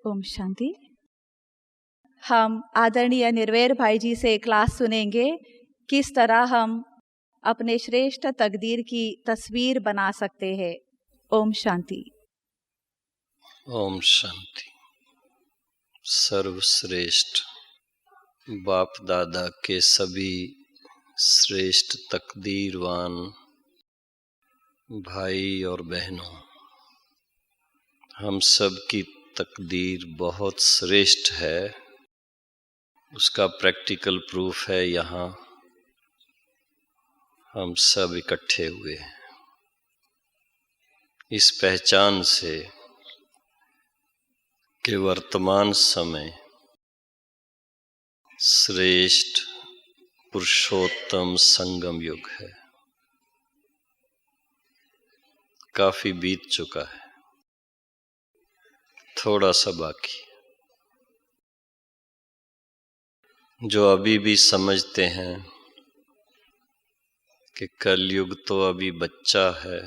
ओम शांति। हम आदरणीय निर्वैर भाई जी से क्लास सुनेंगे, किस तरह हम अपने श्रेष्ठ तकदीर की तस्वीर बना सकते हैं। ओम शांति। ओम शांति। सर्वश्रेष्ठ बाप दादा के सभी श्रेष्ठ तकदीरवान भाई और बहनों, हम सब की तकदीर बहुत श्रेष्ठ है। उसका प्रैक्टिकल प्रूफ है यहाँ हम सब इकट्ठे हुए हैं। इस पहचान से कि वर्तमान समय श्रेष्ठ पुरुषोत्तम संगम युग है। काफी बीत चुका है, थोड़ा सा बाकी। जो अभी भी समझते हैं कि कलयुग तो अभी बच्चा है,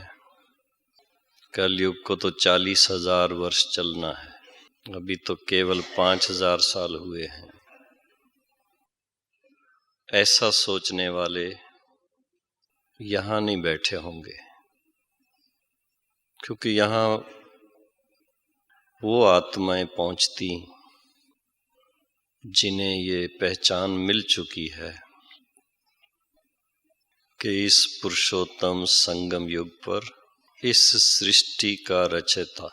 कलयुग को तो 40,000 वर्ष चलना है, अभी तो केवल 5,000 साल हुए हैं, ऐसा सोचने वाले यहाँ नहीं बैठे होंगे। क्योंकि यहाँ वो आत्माएं पहुँचती जिन्हें ये पहचान मिल चुकी है कि इस पुरुषोत्तम संगम युग पर इस सृष्टि का रचयिता,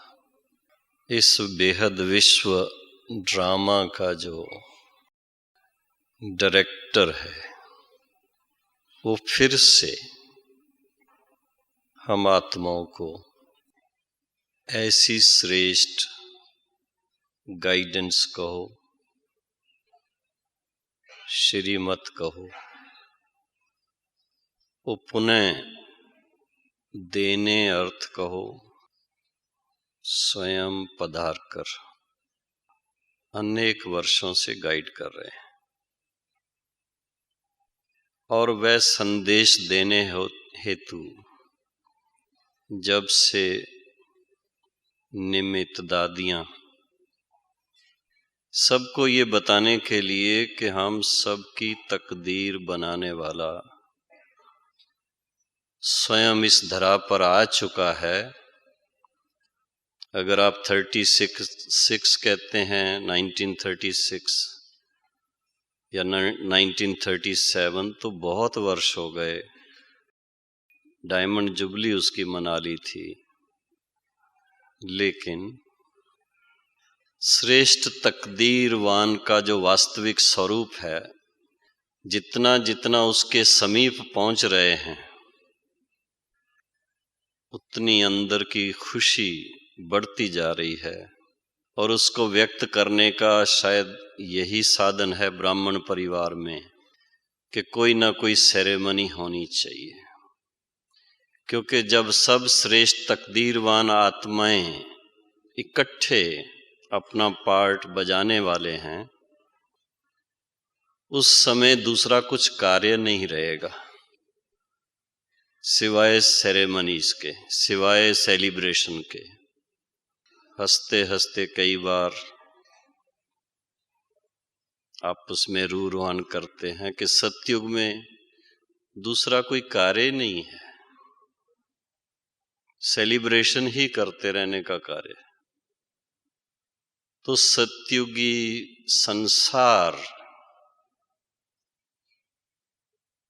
इस बेहद विश्व ड्रामा का जो डायरेक्टर है, वो फिर से हम आत्माओं को ऐसी श्रेष्ठ गाइडेंस कहो, श्रीमत कहो, वो पुनः देने अर्थ कहो, स्वयं पधार कर अनेक वर्षों से गाइड कर रहे हैं। और वह संदेश देने हेतु जब से निमित्त दादियां सबको ये बताने के लिए कि हम सबकी तकदीर बनाने वाला स्वयं इस धरा पर आ चुका है। अगर आप 36 कहते हैं, 1936 या 1937, तो बहुत वर्ष हो गए। डायमंड जुबली उसकी मना ली थी। लेकिन श्रेष्ठ तकदीरवान का जो वास्तविक स्वरूप है, जितना जितना उसके समीप पहुंच रहे हैं, उतनी अंदर की खुशी बढ़ती जा रही है। और उसको व्यक्त करने का शायद यही साधन है ब्राह्मण परिवार में कि कोई ना कोई सेरेमनी होनी चाहिए। क्योंकि जब सब श्रेष्ठ तकदीरवान आत्माएं इकट्ठे अपना पार्ट बजाने वाले हैं, उस समय दूसरा कुछ कार्य नहीं रहेगा सिवाय सेरेमनीज के, सिवाय सेलिब्रेशन के। हंसते हंसते कई बार आपस में रूरवान करते हैं कि सतयुग में दूसरा कोई कार्य नहीं है, सेलिब्रेशन ही करते रहने का कार्य। तो सतयुगी संसार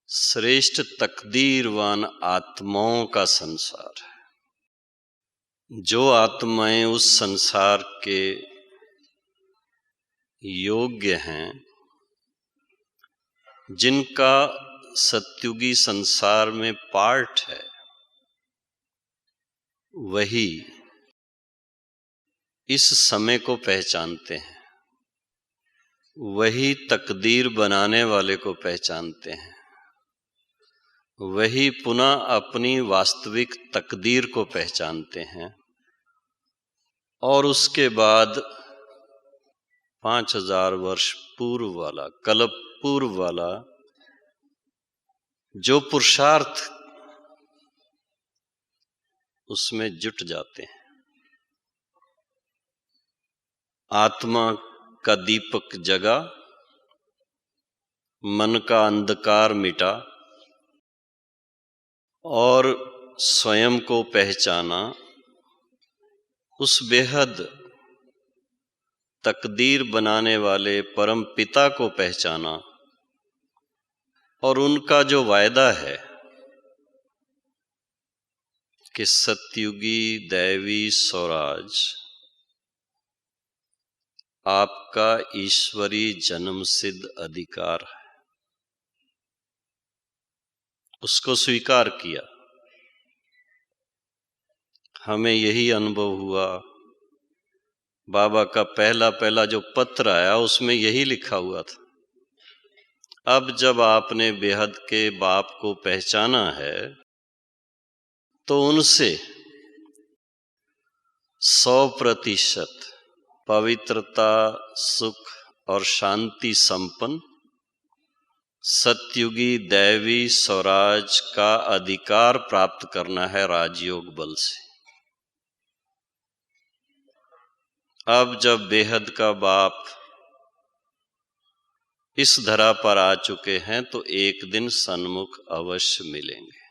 श्रेष्ठ तकदीरवान आत्माओं का संसार है। जो आत्माएं उस संसार के योग्य हैं, जिनका सतयुगी संसार में पार्ट है, वही इस समय को पहचानते हैं, वही तकदीर बनाने वाले को पहचानते हैं, वही पुनः अपनी वास्तविक तकदीर को पहचानते हैं। और उसके बाद 5,000 वर्ष पूर्व वाला, कल्प पूर्व वाला जो पुरुषार्थ, उसमें जुट जाते हैं। आत्मा का दीपक जगा, मन का अंधकार मिटा और स्वयं को पहचाना, उस बेहद तकदीर बनाने वाले परम पिता को पहचाना और उनका जो वायदा है कि सतयुगी दैवी स्वराज आपका ईश्वरी जन्म सिद्ध अधिकार है, उसको स्वीकार किया। हमें यही अनुभव हुआ। बाबा का पहला जो पत्र आया उसमें यही लिखा हुआ था। अब जब आपने बेहद के बाप को पहचाना है तो उनसे 100% पवित्रता, सुख और शांति संपन्न सतयुगी दैवी स्वराज का अधिकार प्राप्त करना है राजयोग बल से। अब जब बेहद का बाप इस धरा पर आ चुके हैं तो एक दिन सन्मुख अवश्य मिलेंगे।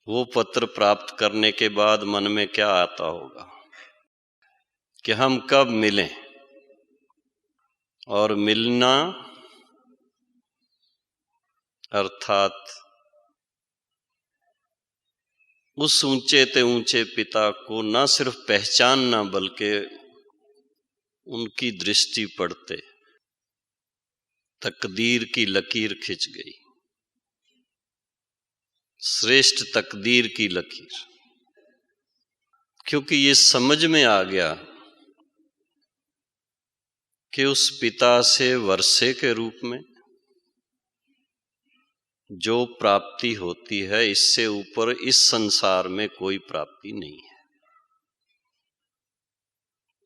वो पत्र प्राप्त करने के बाद मन में क्या आता होगा कि हम कब मिलें, और मिलना अर्थात उस ऊंचे ते ऊंचे पिता को न सिर्फ पहचानना बल्कि उनकी दृष्टि पड़ते तकदीर की लकीर खिंच गई, श्रेष्ठ तकदीर की लकीर। क्योंकि ये समझ में आ गया कि उस पिता से वर्षे के रूप में जो प्राप्ति होती है, इससे ऊपर इस संसार में कोई प्राप्ति नहीं है।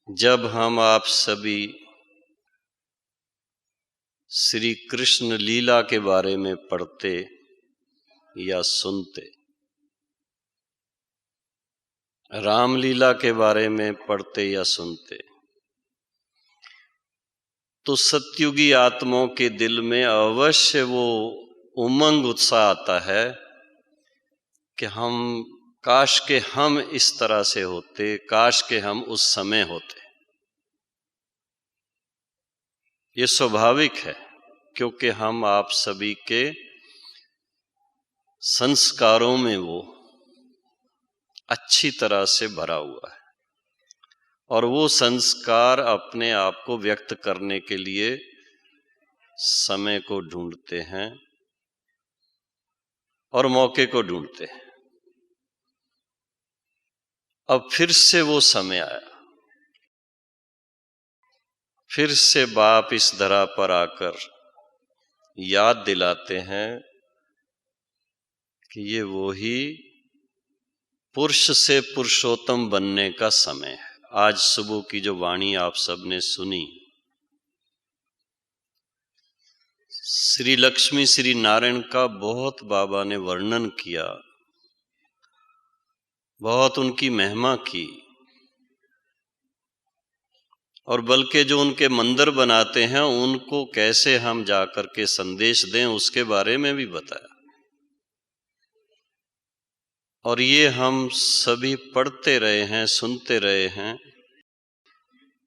जब हम आप सभी श्री कृष्ण लीला के बारे में पढ़ते या सुनते, रामलीला के बारे में पढ़ते या सुनते, तो सतयुगी आत्माओं के दिल में अवश्य वो उमंग उत्साह आता है कि काश के हम इस तरह से होते, काश के हम उस समय होते। ये स्वाभाविक है क्योंकि हम आप सभी के संस्कारों में वो अच्छी तरह से भरा हुआ है और वो संस्कार अपने आप को व्यक्त करने के लिए समय को ढूंढते हैं और मौके को ढूंढते हैं। अब फिर से वो समय आया, फिर से बाप इस धरा पर आकर याद दिलाते हैं कि ये वो ही पुरुष से पुरुषोत्तम बनने का समय है। आज सुबह की जो वाणी आप सबने सुनी, श्री लक्ष्मी श्री नारायण का बहुत बाबा ने वर्णन किया, बहुत उनकी महिमा की, और बल्कि जो उनके मंदिर बनाते हैं उनको कैसे हम जाकर के संदेश दें उसके बारे में भी बताया। और ये हम सभी पढ़ते रहे हैं, सुनते रहे हैं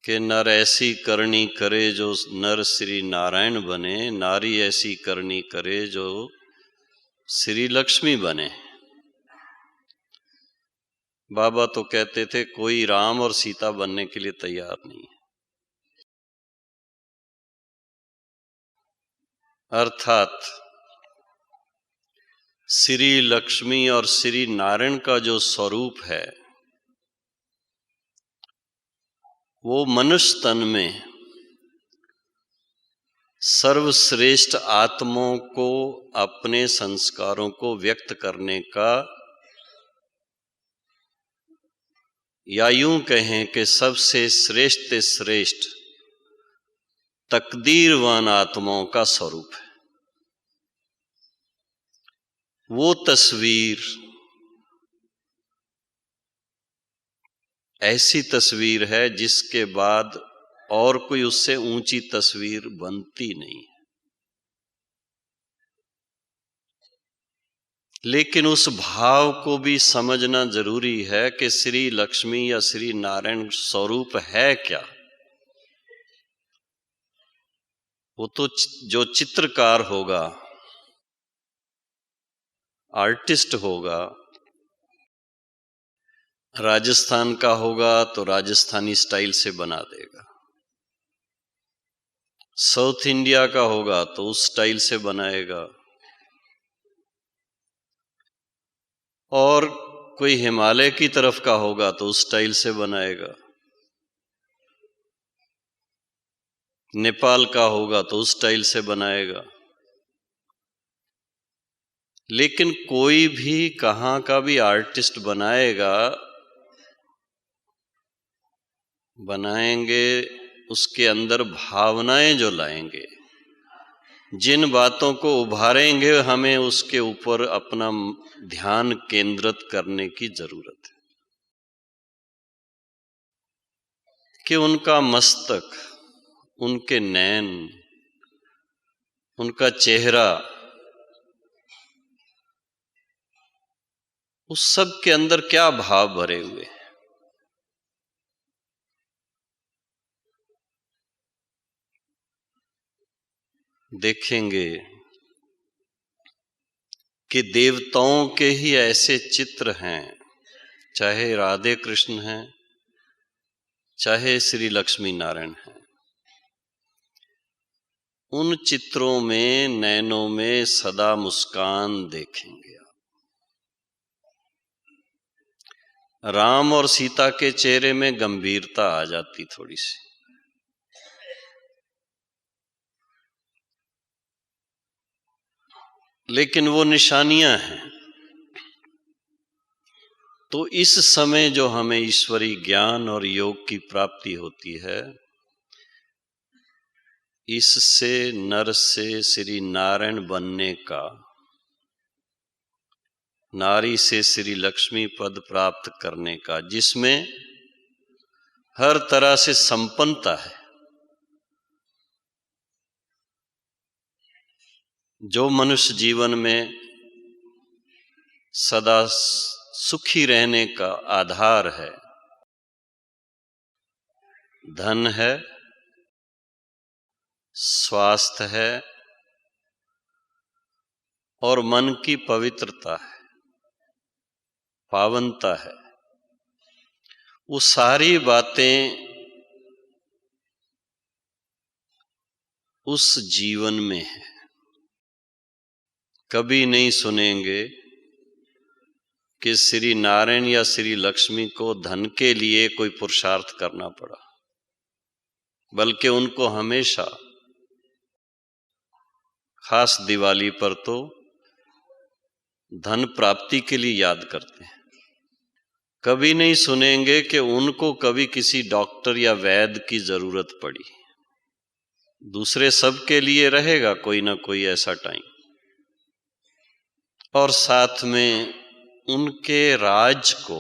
कि नर ऐसी करनी करे जो नर श्री नारायण बने, नारी ऐसी करनी करे जो श्री लक्ष्मी बने। बाबा तो कहते थे कोई राम और सीता बनने के लिए तैयार नहीं है। अर्थात श्री लक्ष्मी और श्री नारायण का जो स्वरूप है वो मनुष्य तन में सर्वश्रेष्ठ आत्माओं को अपने संस्कारों को व्यक्त करने का, या यूं कहें कि सबसे श्रेष्ठ से श्रेष्ठ तकदीरवान आत्माओं का स्वरूप है। वो तस्वीर ऐसी तस्वीर है जिसके बाद और कोई उससे ऊंची तस्वीर बनती नहीं। लेकिन उस भाव को भी समझना जरूरी है कि श्री लक्ष्मी या श्री नारायण स्वरूप है क्या। वो तो जो चित्रकार होगा, आर्टिस्ट होगा, राजस्थान का होगा तो राजस्थानी स्टाइल से बना देगा, साउथ इंडिया का होगा तो उस स्टाइल से बनाएगा, और कोई हिमालय की तरफ का होगा तो उस स्टाइल से बनाएगा, नेपाल का होगा तो उस स्टाइल से बनाएगा। लेकिन कोई भी कहाँ का भी आर्टिस्ट बनाएंगे उसके अंदर भावनाएं जो लाएंगे, जिन बातों को उभारेंगे, हमें उसके ऊपर अपना ध्यान केंद्रित करने की जरूरत है कि उनका मस्तक, उनके नैन, उनका चेहरा, उस सब के अंदर क्या भाव भरे हुए। देखेंगे कि देवताओं के ही ऐसे चित्र हैं, चाहे राधे कृष्ण हैं, चाहे श्री लक्ष्मी नारायण हैं, उन चित्रों में, नैनों में सदा मुस्कान देखेंगे। राम और सीता के चेहरे में गंभीरता आ जाती थोड़ी सी, लेकिन वो निशानियां हैं। तो इस समय जो हमें ईश्वरीय ज्ञान और योग की प्राप्ति होती है, इससे नर से श्री नारायण बनने का, नारी से श्री लक्ष्मी पद प्राप्त करने का, जिसमें हर तरह से संपन्नता है, जो मनुष्य जीवन में सदा सुखी रहने का आधार है। धन है, स्वास्थ्य है और मन की पवित्रता है, पावनता है। वो सारी बातें उस जीवन में है। कभी नहीं सुनेंगे कि श्री नारायण या श्री लक्ष्मी को धन के लिए कोई पुरुषार्थ करना पड़ा, बल्कि उनको हमेशा, खास दिवाली पर तो धन प्राप्ति के लिए याद करते हैं। कभी नहीं सुनेंगे कि उनको कभी किसी डॉक्टर या वैद्य की जरूरत पड़ी। दूसरे सब के लिए रहेगा कोई ना कोई ऐसा टाइम, और साथ में उनके राज को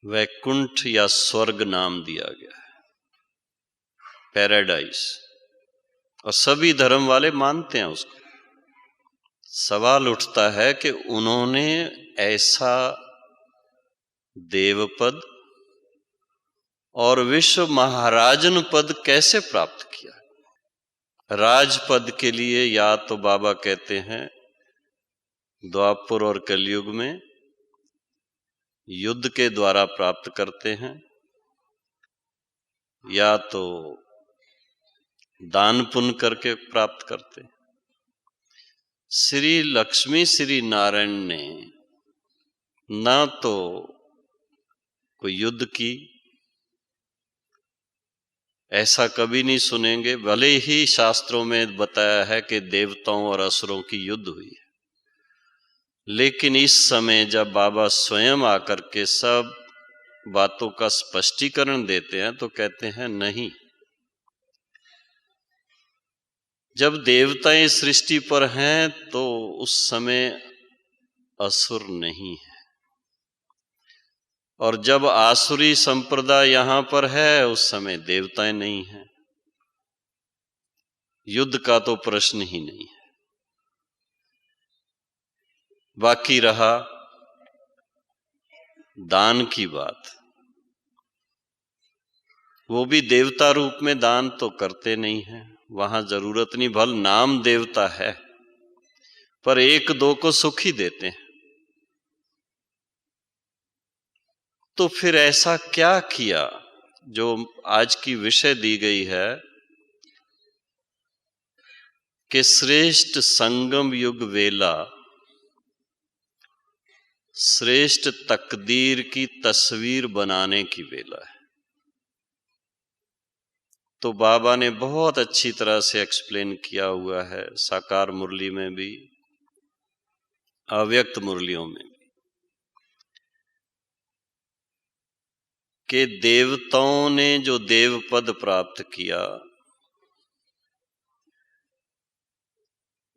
वैकुंठ या स्वर्ग नाम दिया गया है, पैराडाइज, और सभी धर्म वाले मानते हैं उसको। सवाल उठता है कि उन्होंने ऐसा देवपद और विश्व महाराजन पद कैसे प्राप्त किया। राजपद के लिए या तो बाबा कहते हैं द्वापर और कलयुग में युद्ध के द्वारा प्राप्त करते हैं, या तो दान पुण्य करके प्राप्त करते हैं। श्री लक्ष्मी श्री नारायण ने ना तो कोई युद्ध की, ऐसा कभी नहीं सुनेंगे, भले ही शास्त्रों में बताया है कि देवताओं और असुरों की युद्ध हुई है, लेकिन इस समय जब बाबा स्वयं आकर के सब बातों का स्पष्टीकरण देते हैं तो कहते हैं नहीं, जब देवताएं सृष्टि पर हैं तो उस समय असुर नहीं है। और जब आसुरी संप्रदाय यहां पर है उस समय देवताएं नहीं हैं, युद्ध का तो प्रश्न ही नहीं है। बाकी रहा दान की बात, वो भी देवता रूप में दान तो करते नहीं है, वहां जरूरत नहीं, भल नाम देवता है पर एक दो को सुख ही देते हैं। तो फिर ऐसा क्या किया जो आज की विषय दी गई है कि श्रेष्ठ संगम युग वेला श्रेष्ठ तकदीर की तस्वीर बनाने की वेला है। तो बाबा ने बहुत अच्छी तरह से एक्सप्लेन किया हुआ है, साकार मुरली में भी, अव्यक्त मुरलियों में भी, कि देवताओं ने जो देव पद प्राप्त किया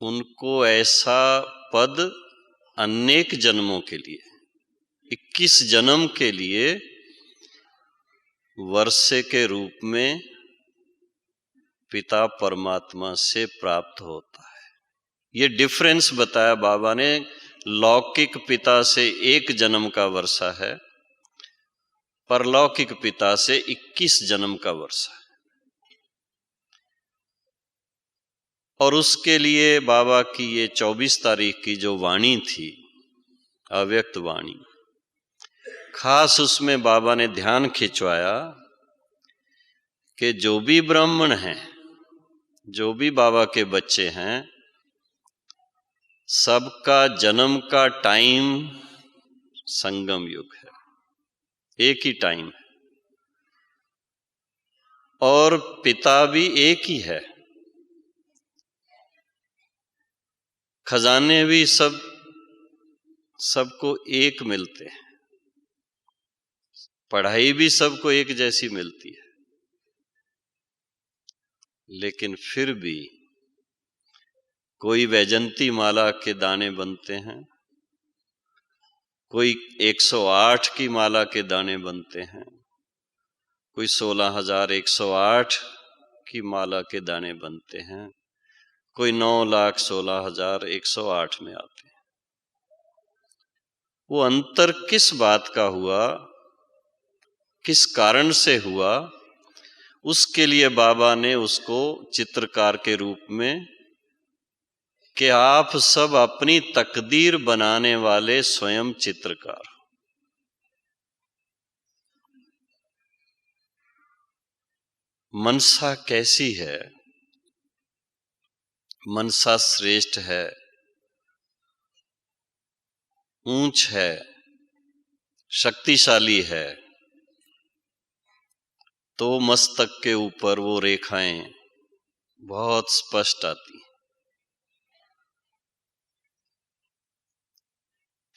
उनको ऐसा पद अनेक जन्मों के लिए, 21 जन्म के लिए वर्षे के रूप में पिता परमात्मा से प्राप्त होता है। ये डिफरेंस बताया बाबा ने। लौकिक पिता से 1 जन्म का वर्षा है, परलौकिक पिता से 21 जन्म का वर्षा है। और उसके लिए बाबा की ये 24 तारीख की जो वाणी थी, अव्यक्त वाणी, खास उसमें बाबा ने ध्यान खिंचवाया कि जो भी ब्राह्मण हैं, जो भी बाबा के बच्चे हैं, सबका जन्म का टाइम संगम युग है, एक ही टाइम है, और पिता भी एक ही है, खजाने भी सबको एक मिलते हैं, पढ़ाई भी सबको एक जैसी मिलती है। लेकिन फिर भी कोई वैजंती माला के दाने बनते हैं, कोई 108 की माला के दाने बनते हैं, कोई 16,108 की माला के दाने बनते हैं, कोई 9,16,108 में आते हैं। वो अंतर किस बात का हुआ, किस कारण से हुआ, उसके लिए बाबा ने उसको चित्रकार के रूप में, कि आप सब अपनी तकदीर बनाने वाले स्वयं चित्रकार। मनसा कैसी है? मनसा श्रेष्ठ है, ऊंच है, शक्तिशाली है, तो मस्तक के ऊपर वो रेखाएं बहुत स्पष्ट आती।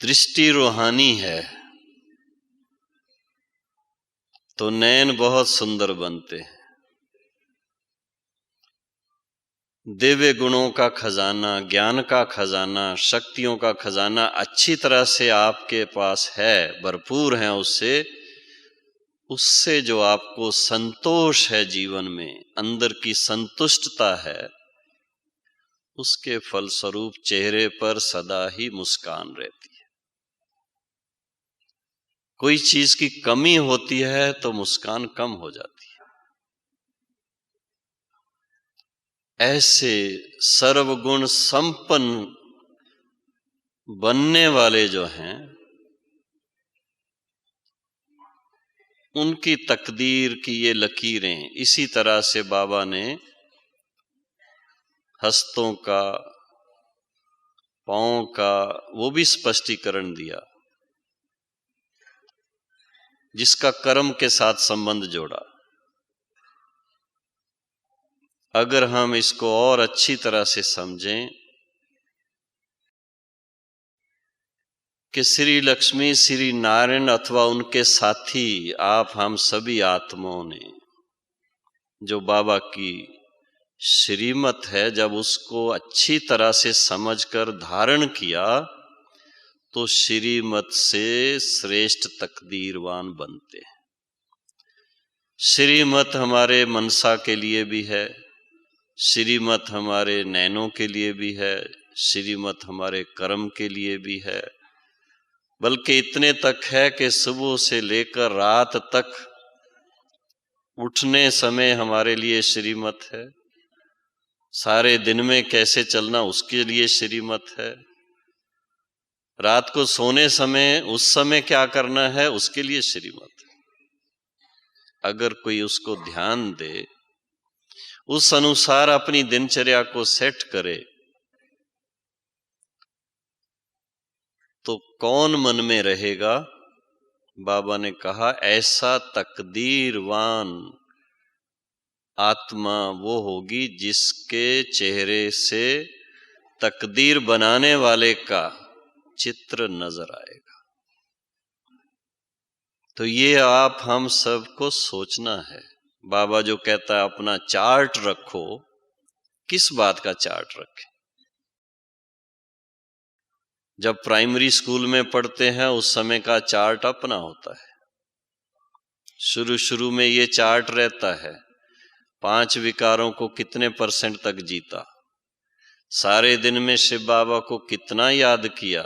दृष्टि रूहानी है तो नयन बहुत सुंदर बनते हैं। दिव्य गुणों का खजाना, ज्ञान का खजाना, शक्तियों का खजाना अच्छी तरह से आपके पास है, भरपूर है, उससे जो आपको संतोष है जीवन में, अंदर की संतुष्टता है, उसके फलस्वरूप चेहरे पर सदा ही मुस्कान रहती है। कोई चीज की कमी होती है तो मुस्कान कम हो जाती है। ऐसे सर्वगुण संपन्न बनने वाले जो हैं, उनकी तकदीर की ये लकीरें, इसी तरह से बाबा ने हस्तों का, पांव का, वो भी स्पष्टीकरण दिया, जिसका कर्म के साथ संबंध जोड़ा। अगर हम इसको और अच्छी तरह से समझें कि श्री लक्ष्मी, श्री नारायण अथवा उनके साथी आप हम सभी आत्माओं ने जो बाबा की श्रीमत है, जब उसको अच्छी तरह से समझकर धारण किया, तो श्रीमत से श्रेष्ठ तकदीरवान बनते हैं। श्रीमत हमारे मनसा के लिए भी है, श्रीमत हमारे नैनों के लिए भी है, श्रीमत हमारे कर्म के लिए भी है, बल्कि इतने तक है कि सुबह से लेकर रात तक उठने समय हमारे लिए श्रीमत है, सारे दिन में कैसे चलना उसके लिए श्रीमत है, रात को सोने समय उस समय क्या करना है उसके लिए श्रीमत है। अगर कोई उसको ध्यान दे, उस अनुसार अपनी दिनचर्या को सेट करे, तो कौन मन में रहेगा? बाबा ने कहा ऐसा तकदीरवान आत्मा वो होगी जिसके चेहरे से तकदीर बनाने वाले का चित्र नजर आएगा। तो ये आप हम सबको सोचना है। बाबा जो कहता है अपना चार्ट रखो, किस बात का चार्ट रखें? जब प्राइमरी स्कूल में पढ़ते हैं उस समय का चार्ट अपना होता है। शुरू में ये चार्ट रहता है, 5 विकारों को कितने % तक जीता, सारे दिन में शिव बाबा को कितना याद किया,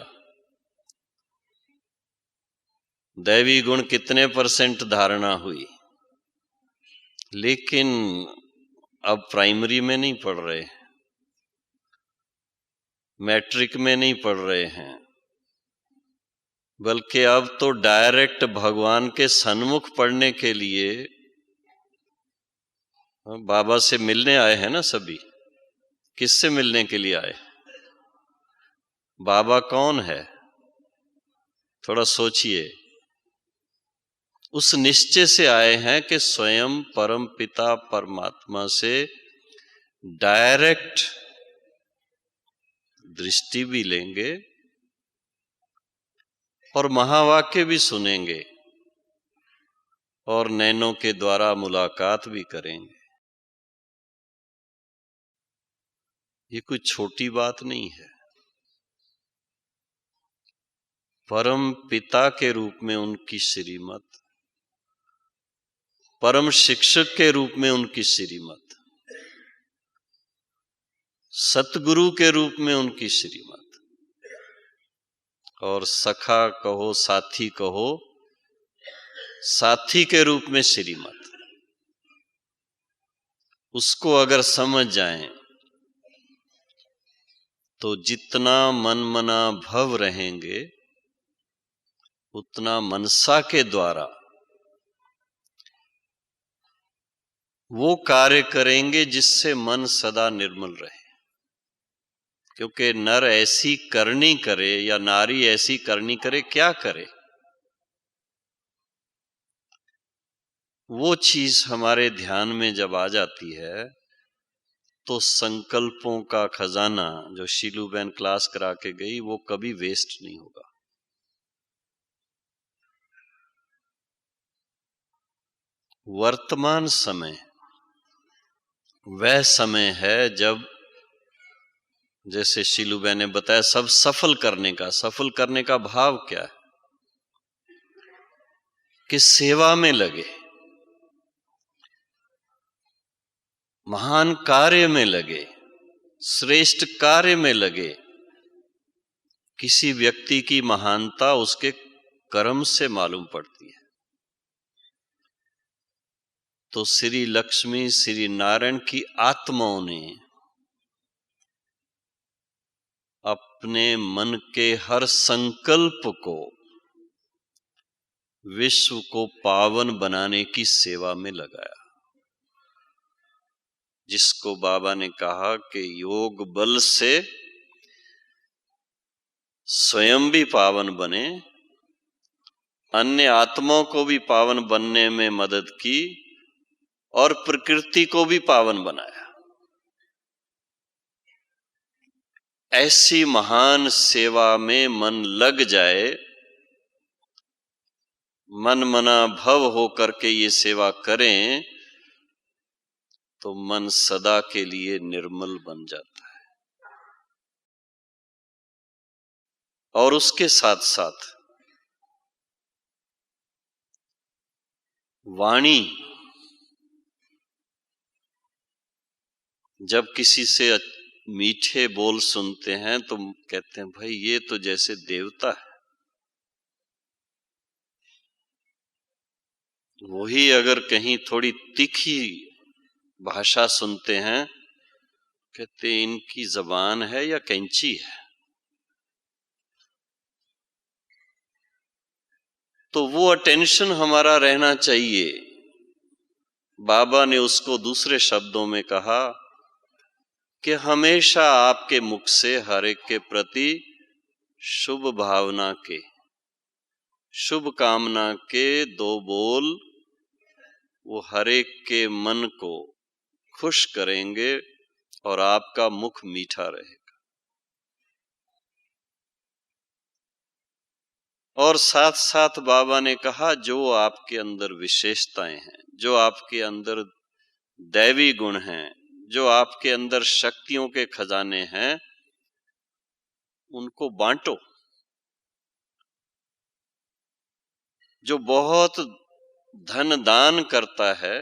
दैवी गुण कितने % धारणा हुई। लेकिन अब प्राइमरी में नहीं पढ़ रहे, मैट्रिक में नहीं पढ़ रहे हैं, बल्कि अब तो डायरेक्ट भगवान के सन्मुख पढ़ने के लिए बाबा से मिलने आए हैं ना सभी। किससे मिलने के लिए आए? बाबा कौन है? थोड़ा सोचिए। उस निश्चय से आए हैं कि स्वयं परम पिता परमात्मा से डायरेक्ट दृष्टि भी लेंगे और महावाक्य भी सुनेंगे और नैनों के द्वारा मुलाकात भी करेंगे। ये कोई छोटी बात नहीं है। परम पिता के रूप में उनकी श्रीमत, परम शिक्षक के रूप में उनकी श्रीमत, सतगुरु के रूप में उनकी श्रीमत, और सखा कहो साथी कहो, साथी के रूप में श्रीमत। उसको अगर समझ जाएं तो जितना मन मना भव रहेंगे उतना मनसा के द्वारा वो कार्य करेंगे जिससे मन सदा निर्मल रहे। क्योंकि नर ऐसी करनी करे या नारी ऐसी करनी करे, क्या करे? वो चीज हमारे ध्यान में जब आ जाती है तो संकल्पों का खजाना जो शीलू बहन क्लास करा के गई वो कभी वेस्ट नहीं होगा। वर्तमान समय वह समय है जब, जैसे शीलू बहन ने बताया, सब सफल करने का भाव क्या है? कि सेवा में लगे, महान कार्य में लगे, श्रेष्ठ कार्य में लगे। किसी व्यक्ति की महानता उसके कर्म से मालूम पड़ती है। तो श्री लक्ष्मी श्री नारायण की आत्माओं ने अपने मन के हर संकल्प को विश्व को पावन बनाने की सेवा में लगाया, जिसको बाबा ने कहा कि योग बल से स्वयं भी पावन बने, अन्य आत्माओं को भी पावन बनने में मदद की और प्रकृति को भी पावन बनाया। ऐसी महान सेवा में मन लग जाए, मन मना भव होकर के ये सेवा करें, तो मन सदा के लिए निर्मल बन जाता है। और उसके साथ साथ वाणी, जब किसी से मीठे बोल सुनते हैं तो कहते हैं भाई ये तो जैसे देवता है। वही अगर कहीं थोड़ी तीखी भाषा सुनते हैं, कहते इनकी जबान है या कैंची है। तो वो अटेंशन हमारा रहना चाहिए। बाबा ने उसको दूसरे शब्दों में कहा कि हमेशा आपके मुख से हर एक के प्रति शुभ भावना के, शुभ कामना के दो बोल वो हर एक के मन को खुश करेंगे और आपका मुख मीठा रहेगा। और साथ साथ बाबा ने कहा जो आपके अंदर विशेषताएं हैं, जो आपके अंदर दैवी गुण हैं, जो आपके अंदर शक्तियों के खजाने हैं, उनको बांटो। जो बहुत धन दान करता है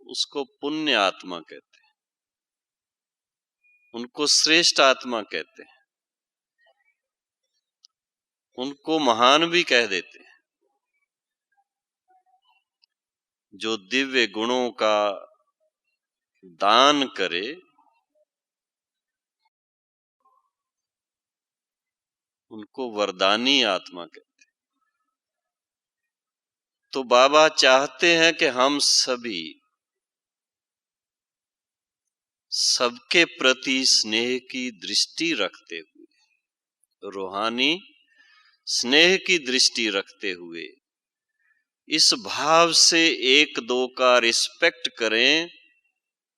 उसको पुण्य आत्मा कहते हैं, उनको श्रेष्ठ आत्मा कहते हैं, उनको महान भी कह देते हैं। जो दिव्य गुणों का दान करे उनको वरदानी आत्मा कहते हैं। तो बाबा चाहते हैं कि हम सभी सबके प्रति स्नेह की दृष्टि रखते हुए, रूहानी स्नेह की दृष्टि रखते हुए, इस भाव से एक दो का रिस्पेक्ट करें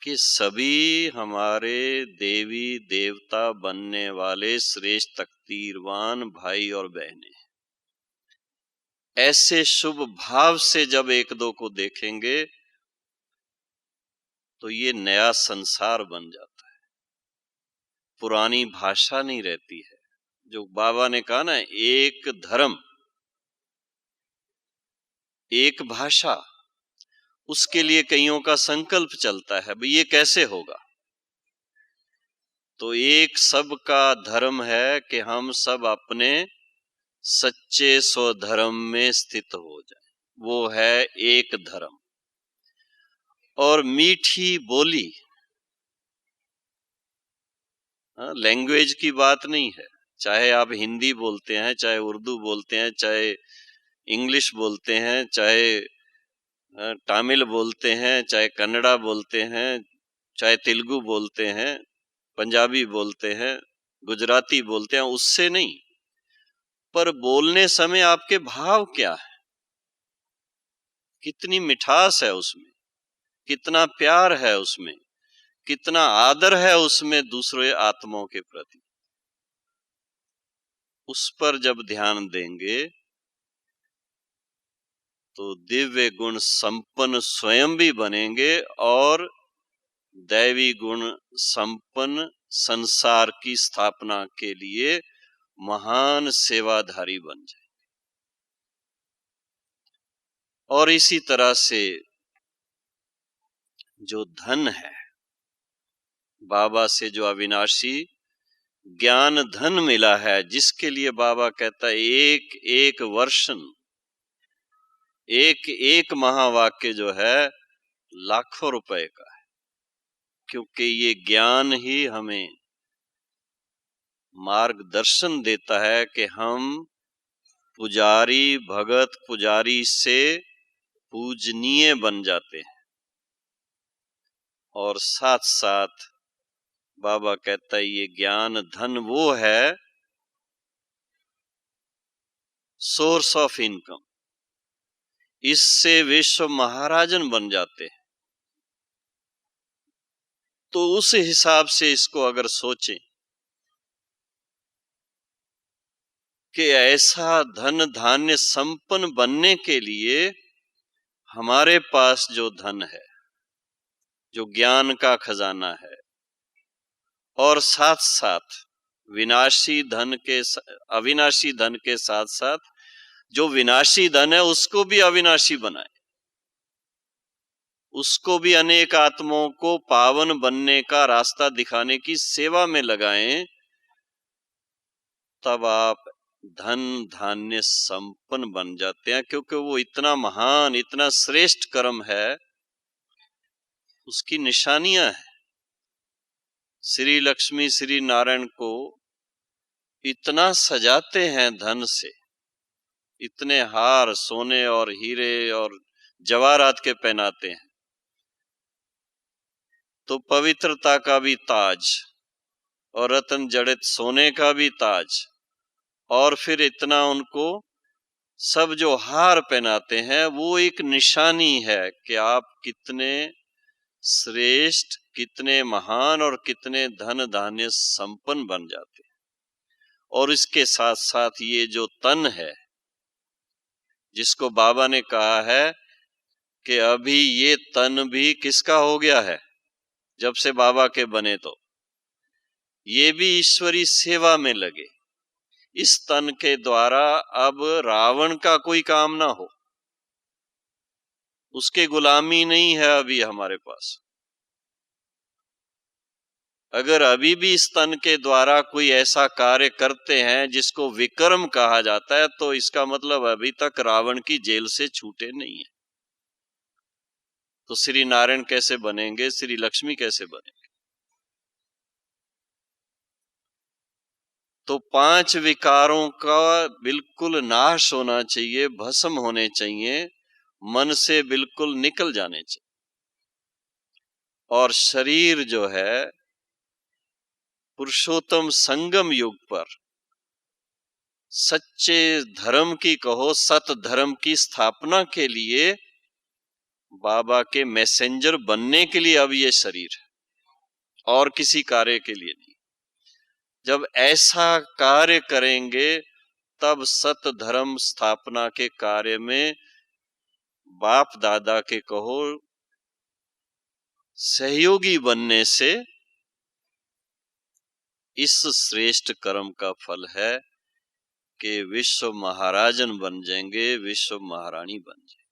कि सभी हमारे देवी देवता बनने वाले श्रेष्ठ तकदीरवान भाई और बहनें। ऐसे शुभ भाव से जब एक दो को देखेंगे तो ये नया संसार बन जाता है, पुरानी भाषा नहीं रहती है। जो बाबा ने कहा ना, एक धर्म एक भाषा, उसके लिए कईयों का संकल्प चलता है, भाई ये कैसे होगा। तो एक सबका धर्म है कि हम सब अपने सच्चे स्वधर्म में स्थित हो जाए, वो है एक धर्म। और मीठी बोली, लैंग्वेज की बात नहीं है, चाहे आप हिंदी बोलते हैं, चाहे उर्दू बोलते हैं, चाहे इंग्लिश बोलते हैं, चाहे तमिल बोलते हैं, चाहे कन्नड़ा बोलते हैं, चाहे तेलुगु बोलते हैं, पंजाबी बोलते हैं, गुजराती बोलते हैं, उससे नहीं, पर बोलने समय आपके भाव क्या है, कितनी मिठास है उसमें, कितना प्यार है उसमें, कितना आदर है उसमें दूसरे आत्माओं के प्रति। उस पर जब ध्यान देंगे तो दिव्य गुण संपन्न स्वयं भी बनेंगे और दैवी गुण संपन्न संसार की स्थापना के लिए महान सेवाधारी बन जाए। और इसी तरह से जो धन है, बाबा से जो अविनाशी ज्ञान धन मिला है, जिसके लिए बाबा कहता है एक एक वर्षन, एक एक महावाक्य जो है लाखों रुपए का है, क्योंकि ये ज्ञान ही हमें मार्गदर्शन देता है कि हम पुजारी, भगत पुजारी से पूजनीय बन जाते हैं। और साथ साथ बाबा कहता है ये ज्ञान धन वो है सोर्स ऑफ इनकम, इससे विश्व महाराजन बन जाते हैं। तो उस हिसाब से इसको अगर सोचें कि ऐसा धन धान्य संपन्न बनने के लिए हमारे पास जो धन है, जो ज्ञान का खजाना है, और साथ साथ अविनाशी धन के साथ साथ जो विनाशी धन है उसको भी अविनाशी बनाए, उसको भी अनेक आत्माओं को पावन बनने का रास्ता दिखाने की सेवा में लगाएं, तब आप धन धान्य संपन्न बन जाते हैं। क्योंकि वो इतना महान, इतना श्रेष्ठ कर्म है, उसकी निशानियां हैं। श्री लक्ष्मी श्री नारायण को इतना सजाते हैं धन से, इतने हार सोने और हीरे और जवाहरात के पहनाते हैं, तो पवित्रता का भी ताज और रत्न जड़ित सोने का भी ताज, और फिर इतना उनको सब जो हार पहनाते हैं वो एक निशानी है कि आप कितने श्रेष्ठ, कितने महान और कितने धन धान्य संपन्न बन जाते हैं। और इसके साथ साथ ये जो तन है, जिसको बाबा ने कहा है कि अभी ये तन भी किसका हो गया है, जब से बाबा के बने तो ये भी ईश्वरी सेवा में लगे। इस तन के द्वारा अब रावण का कोई काम ना हो, उसके गुलामी नहीं है अभी हमारे पास। अगर अभी भी इस तन के द्वारा कोई ऐसा कार्य करते हैं जिसको विक्रम कहा जाता है, तो इसका मतलब अभी तक रावण की जेल से छूटे नहीं है। तो श्री नारायण कैसे बनेंगे, श्री लक्ष्मी कैसे बनेंगे? तो 5 विकारों का बिल्कुल नाश होना चाहिए, भस्म होने चाहिए, मन से बिल्कुल निकल जाने चाहिए। और शरीर जो है पुरुषोत्तम संगम युग पर सच्चे धर्म की कहो, सत धर्म की स्थापना के लिए, बाबा के मैसेंजर बनने के लिए अब ये शरीर है, और किसी कार्य के लिए नहीं। जब ऐसा कार्य करेंगे तब सत धर्म स्थापना के कार्य में बाप दादा के कहो सहयोगी बनने से इस श्रेष्ठ कर्म का फल है कि विश्व महाराजन बन जाएंगे, विश्व महारानी बन जाएंगे।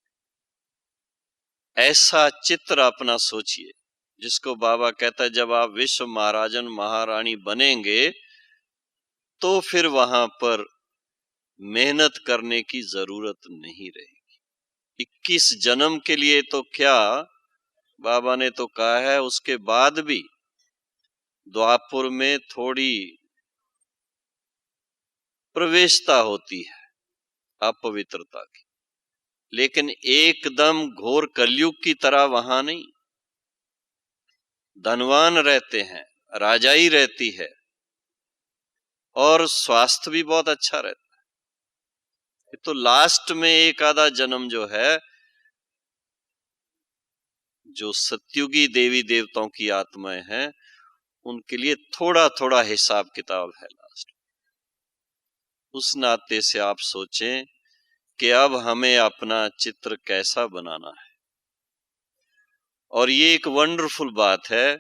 ऐसा चित्र अपना सोचिए, जिसको बाबा कहता है जब आप विश्व महाराजन महारानी बनेंगे तो फिर वहां पर मेहनत करने की जरूरत नहीं रहेगी। 21 जन्म के लिए तो क्या, बाबा ने तो कहा है उसके बाद भी द्वापुर में थोड़ी प्रवेशता होती है अपवित्रता की, लेकिन एकदम घोर कलयुग की तरह वहां नहीं। धनवान रहते हैं, राजाई रहती है, और स्वास्थ्य भी बहुत अच्छा रहता है। तो लास्ट में एक आधा जन्म जो है, जो सत्युगी देवी देवताओं की आत्माएं हैं, उनके लिए थोड़ा थोड़ा हिसाब किताब है लास्ट। उस नाते से आप सोचें कि अब हमें अपना चित्र कैसा बनाना है। और ये एक वंडरफुल बात है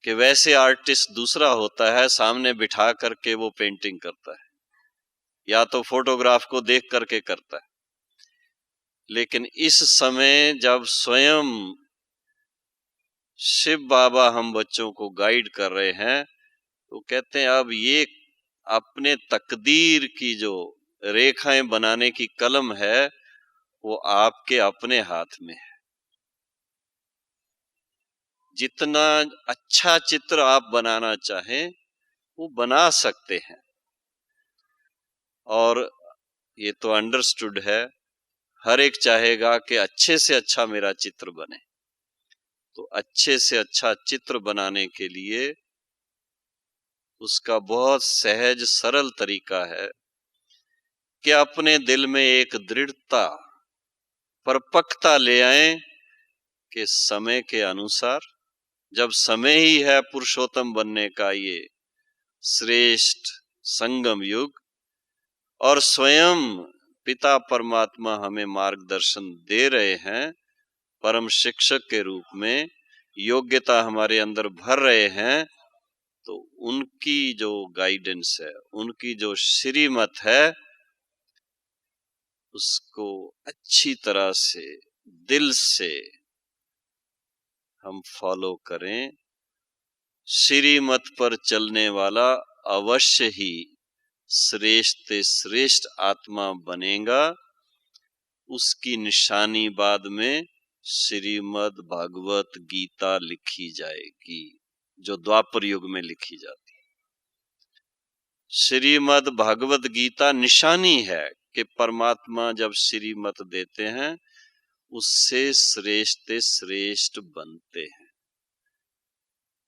कि वैसे आर्टिस्ट दूसरा होता है, सामने बिठा करके वो पेंटिंग करता है, या तो फोटोग्राफ को देख करके करता है। लेकिन इस समय जब स्वयं शिव बाबा हम बच्चों को गाइड कर रहे हैं, तो कहते हैं अब ये अपने तकदीर की जो रेखाएं बनाने की कलम है वो आपके अपने हाथ में है। जितना अच्छा चित्र आप बनाना चाहें वो बना सकते हैं। और ये तो अंडरस्टूड है, हर एक चाहेगा कि अच्छे से अच्छा मेरा चित्र बने। तो अच्छे से अच्छा चित्र बनाने के लिए उसका बहुत सहज सरल तरीका है कि अपने दिल में एक दृढ़ता, परिपक्वता ले आए कि समय के अनुसार, जब समय ही है पुरुषोत्तम बनने का ये श्रेष्ठ संगम युग, और स्वयं पिता परमात्मा हमें मार्गदर्शन दे रहे हैं, परम शिक्षक के रूप में योग्यता हमारे अंदर भर रहे हैं, तो उनकी जो गाइडेंस है, उनकी जो श्रीमत है, उसको अच्छी तरह से दिल से हम फॉलो करें। श्रीमत पर चलने वाला अवश्य ही श्रेष्ठ से श्रेष्ठ आत्मा बनेगा। उसकी निशानी बाद में श्रीमद् भागवत गीता लिखी जाएगी, जो द्वापर युग में लिखी जाती है। श्रीमद् भागवत गीता निशानी है कि परमात्मा जब श्रीमत देते हैं उससे श्रेष्ठ से श्रेष्ठ बनते हैं।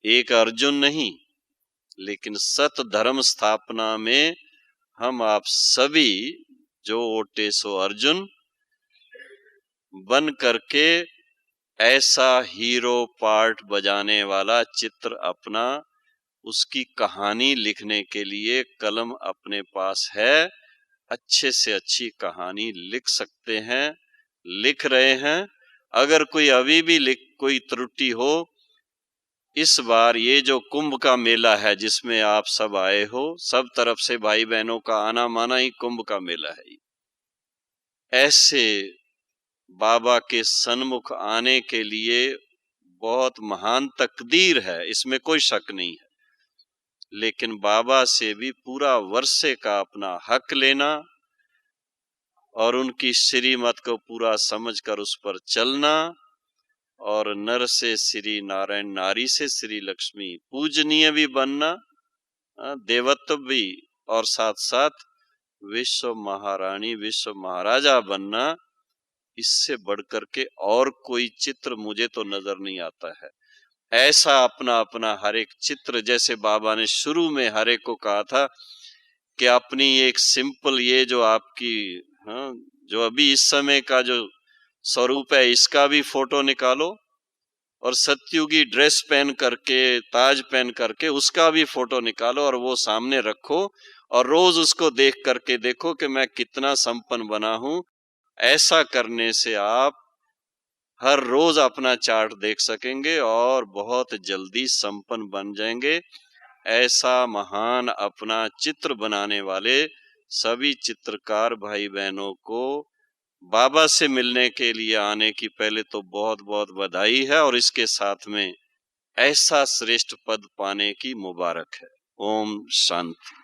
एक अर्जुन नहीं, लेकिन सत धर्म स्थापना में हम आप सभी जो ओटे सो अर्जुन बन करके ऐसा हीरो पार्ट बजाने वाला चित्र अपना, उसकी कहानी लिखने के लिए कलम अपने पास है, अच्छे से अच्छी कहानी लिख सकते हैं, लिख रहे हैं। अगर कोई अभी भी कोई त्रुटि हो, इस बार ये जो कुंभ का मेला है जिसमें आप सब आए हो, सब तरफ से भाई बहनों का आना माना ही कुंभ का मेला है। ऐसे बाबा के सन्मुख आने के लिए बहुत महान तकदीर है, इसमें कोई शक नहीं है। लेकिन बाबा से भी पूरा वर्षे का अपना हक लेना और उनकी श्रीमत को पूरा समझकर उस पर चलना, और नर से श्री नारायण, नारी से श्री लक्ष्मी, पूजनीय भी बनना, देवत्व भी, और साथ साथ विश्व महारानी, विश्व महाराजा बनना। इससे बढ़कर के और कोई चित्र मुझे तो नजर नहीं आता है। ऐसा अपना अपना हर एक चित्र, जैसे बाबा ने शुरू में हर एक को कहा था कि अपनी एक सिंपल ये जो आपकी जो अभी इस समय का जो स्वरूप है, इसका भी फोटो निकालो, और सत्युगी ड्रेस पहन करके, ताज पहन करके उसका भी फोटो निकालो और वो सामने रखो, और रोज उसको देख करके देखो कि मैं कितना संपन्न बना हूं। ऐसा करने से आप हर रोज अपना चार्ट देख सकेंगे और बहुत जल्दी संपन्न बन जाएंगे। ऐसा महान अपना चित्र बनाने वाले सभी चित्रकार भाई बहनों को बाबा से मिलने के लिए आने की पहले तो बहुत बहुत बधाई है, और इसके साथ में ऐसा श्रेष्ठ पद पाने की मुबारक है। ओम शांति।